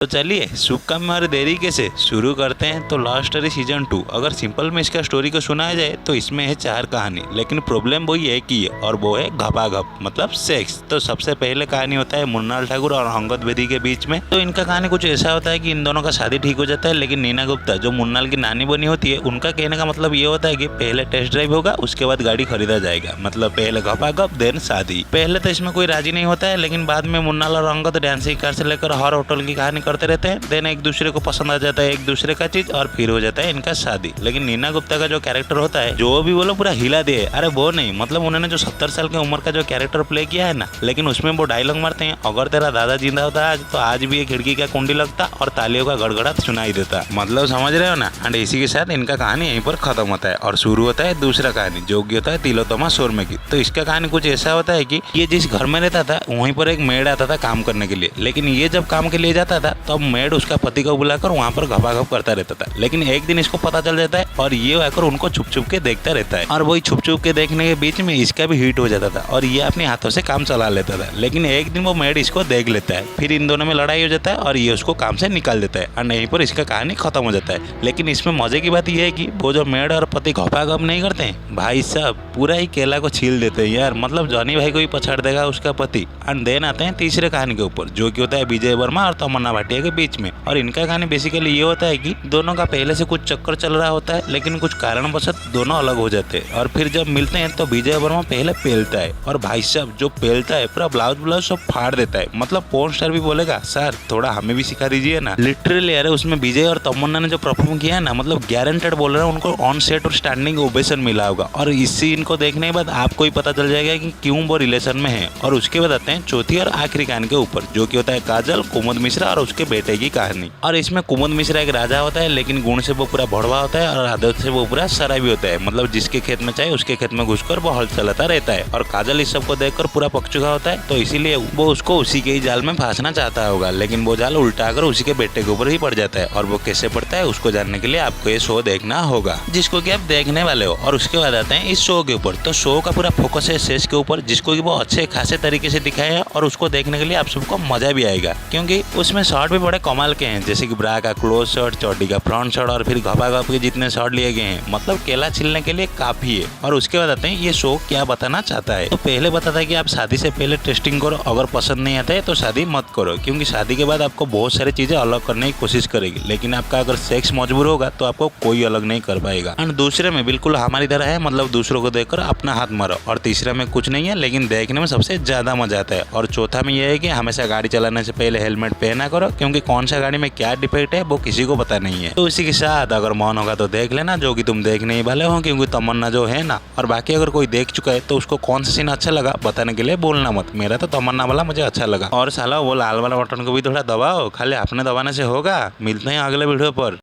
तो चलिए शुभ काम में और देरी कैसे शुरू करते हैं। तो लव स्टोरी सीजन 2 अगर सिंपल में इसका स्टोरी को सुनाया जाए तो इसमें है 4 कहानी, लेकिन प्रॉब्लम वही एक ही है और वो है घपाघप मतलब सेक्स। तो सबसे पहले कहानी होता है मुन्नाल ठाकुर और अंगद बेदी के बीच में। तो इनका कहानी कुछ ऐसा होता है कि इन दोनों का शादी ठीक हो जाता है, लेकिन नीना गुप्ता जो मुन्नाल की नानी बनी होती है उनका कहने का मतलब ये होता है कि पहले टेस्ट ड्राइव होगा उसके बाद गाड़ी खरीदा जाएगा, मतलब पहले घपाघप देन शादी। पहले तो इसमें कोई राजी नहीं होता है, लेकिन बाद में मुन्नाल और अंगद डांसिंग कार से लेकर हर होटल की कहानी करते रहते हैं। देन एक दूसरे को पसंद आ जाता है एक दूसरे का चीज और फिर हो जाता है इनका शादी। लेकिन नीना गुप्ता का जो कैरेक्टर होता है जो भी बोलो पूरा हिला दिए, अरे वो नहीं, मतलब उन्होंने जो 70 साल की उम्र का जो कैरेक्टर प्ले किया है ना, लेकिन उसमें वो डायलॉग मारते हैं, अगर तेरा दादा जिंदा होता आज तो आज भी ये खिड़की का कुंडी लगता और तालियों का गड़गड़ाहट सुनाई देता। मतलब समझ रहे हो ना। एंड इसी के साथ इनका कहानी यहीं पर खत्म होता है और शुरू होता है दूसरा कहानी जो कि होता है तिलोत्तमा शोरमे की। तो इसका कहानी कुछ ऐसा होता है कि ये जिस घर में रहता था वहीं पर एक मेड आता था काम करने के लिए, लेकिन ये जब काम के लिए जाता था तब मेड उसका पति को बुलाकर वहाँ पर घपाघप करता रहता था। लेकिन एक दिन इसको पता चल जाता है और ये आकर उनको छुप छुप के देखता रहता है और वही छुप छुप के देखने के बीच में इसका भी हिट हो जाता था और ये अपने हाथों से काम चला लेता था। लेकिन एक दिन वो मेड इसको देख लेता है, फिर इन दोनों में लड़ाई हो जाता है और ये उसको काम से निकाल देता है और यहीं पर इसका कहानी खत्म हो जाता है। लेकिन इसमें मजे की बात यह है कि वो जो मेड और पति घपाघप नहीं करते हैं, भाई साहब पूरा ही केला को छील देते हैं यार। मतलब जॉनी भाई को ही पछाड़ देगा उसका पति। एंड देन आते हैं तीसरे कहानी के ऊपर जो कि होता है विजय वर्मा और तमन्ना भाटिया के बीच में। और इनका कहानी बेसिकली ये होता है कि दोनों का पहले से कुछ चक्कर चल रहा होता है, लेकिन कुछ कारणवश दोनों अलग हो जाते हैं और फिर जब मिलते हैं तो विजय वर्मा पहले पेलता है और भाई साहब जो पेलता है पूरा ब्लाउज सब फाड़ देता है। मतलब पोर्न स्टार भी बोलेगा सर थोड़ा हमें भी सिखा दीजिए ना। लिटरली यार उसमें विजय और तमन्ना ने जो परफॉर्म किया है ना, मतलब गारंटेड बोल रहे हैं उनको ऑन सेट और स्टैंडिंग ओवेशन मिला होगा। और इस सीन को देखने के बाद आपको ही पता चल जाएगा कि क्यों वो रिलेशन में है। और उसके बाद आते हैं चौथी और आखिरी कहानी के ऊपर जो कि होता है काजल, कुमुद मिश्रा और उसके बेटे की कहानी। और इसमें कुमुद मिश्रा एक राजा होता है, लेकिन गुण से वो पूरा भड़वा होता है और आदत से वो पूरा शराबी होता है। मतलब जिसके खेत में चाहे उसके खेत में घुसकर वो हल चलाता रहता है। और काजल इस सबको देखकर पूरा पक चुका होता है, तो इसीलिए वो उसको उसी के ही जाल में फांसना चाहता होगा, लेकिन वो जाल उल्टा कर उसी के बेटे के ऊपर ही पड़ जाता है। और वो कैसे पड़ता है उसको जानने के लिए आपको ये शो देखना होगा, जिसको कि आप देखने वाले हो। और उसके बाद आते हैं इस शो के ऊपर। तो शो का पूरा फोकस है सेक्स के ऊपर, जिसको कि वो अच्छे खासे तरीके से दिखाया है और उसको देखने के लिए आप सबको मजा भी आएगा, क्योंकि उसमें शॉट भी बड़े कमाल के हैं, जैसे कि ब्रा का क्लोज शॉट, चौडी का फ्रंट शॉट और फिर घपाघप के जितने शॉट लिए गए हैं, मतलब केला छिलने के लिए काफी है। और उसके बाद आते हैं ये शो क्या बताना चाहता है। तो पहले बताता है कि आप शादी से पहले टेस्टिंग करो, अगर पसंद नहीं आता है तो शादी मत करो, क्योंकि शादी के बाद आपको बहुत सारी चीजें अलग करने की कोशिश करेगी, लेकिन आपका अगर सेक्स मजबूर होगा तो आपको कोई अलग नहीं कर पाएगा। और दूसरे में बिल्कुल हमारी तरह है, मतलब दूसरों को देखकर अपना हाथ मारो। और तीसरे में कुछ नहीं है, लेकिन देखने में सबसे ज्यादा मजा आता है। और चौथा में यह है कि हमेशा गाड़ी चलाने से पहले हेलमेट पहना करो, क्योंकि कौन सा गाड़ी में क्या डिफेक्ट है वो किसी को पता नहीं है। तो इसी के साथ अगर मन होगा तो देख लेना, जो कि तुम देखने ही वाले हो, क्योंकि तमन्ना जो है ना। और बाकी अगर कोई देख चुका है तो उसको कौन सा सीन अच्छा लगा बताने के लिए बोलना मत। मेरा तो तमन्ना वाला मुझे अच्छा लगा। और साला वो लाल वाला बटन को भी थोड़ा दबाओ, खाली आपने दबाने से होगा। मिलते हैं अगले वीडियो पर।